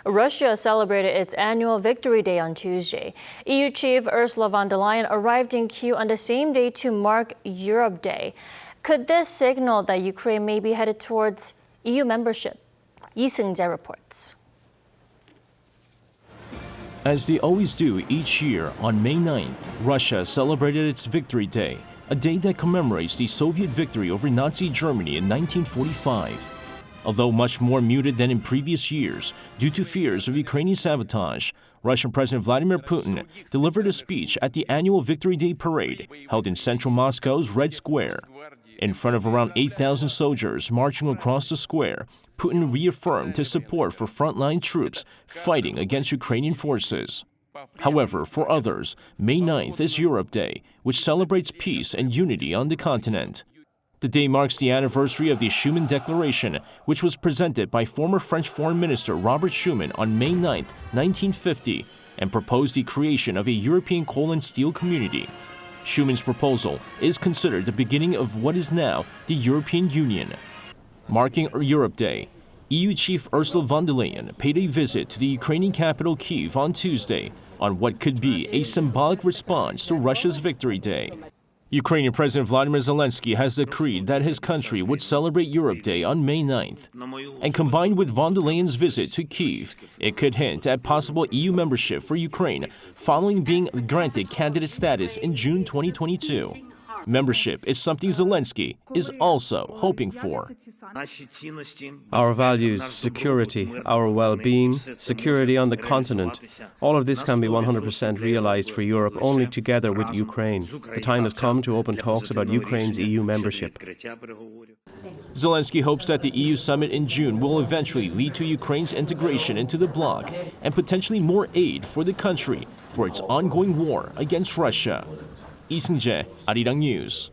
Russia celebrated its annual Victory Day on Tuesday. EU chief Ursula von der Leyen arrived in Kyiv on the same day to mark Europe Day. Could this signal that Ukraine may be headed towards EU membership? Seung-jae reports. As they always do each year, on May 9th, Russia celebrated its Victory Day, a day that commemorates the Soviet victory over Nazi Germany in 1945. Although much more muted than in previous years due to fears of Ukrainian sabotage, Russian President Vladimir Putin delivered a speech at the annual Victory Day parade held in central Moscow's Red Square. In front of around 8,000 soldiers marching across the square, Putin reaffirmed his support for frontline troops fighting against Ukrainian forces. However, for others, May 9th is Europe Day, which celebrates peace and unity on the continent. The day marks the anniversary of the Schuman Declaration, which was presented by former French Foreign Minister Robert Schuman on May 9, 1950, and proposed the creation of a European coal and steel community. Schuman's proposal is considered the beginning of what is now the European Union. Marking Europe Day, EU Chief Ursula von der Leyen paid a visit to the Ukrainian capital Kyiv on Tuesday on what could be a symbolic response to Russia's Victory Day. Ukrainian President Vladimir Zelensky has decreed that his country would celebrate Europe Day on May 9th. And combined with von der Leyen's visit to Kyiv, it could hint at possible EU membership for Ukraine following being granted candidate status in June 2022. Membership is something Zelensky is also hoping for. Our values, security, our well-being, security on the continent, all of this can be 100% realized for Europe only together with Ukraine. The time has come to open talks about Ukraine's EU membership. Zelensky hopes that the EU summit in June will eventually lead to Ukraine's integration into the bloc and potentially more aid for the country for its ongoing war against Russia. Seung-jae, Arirang News.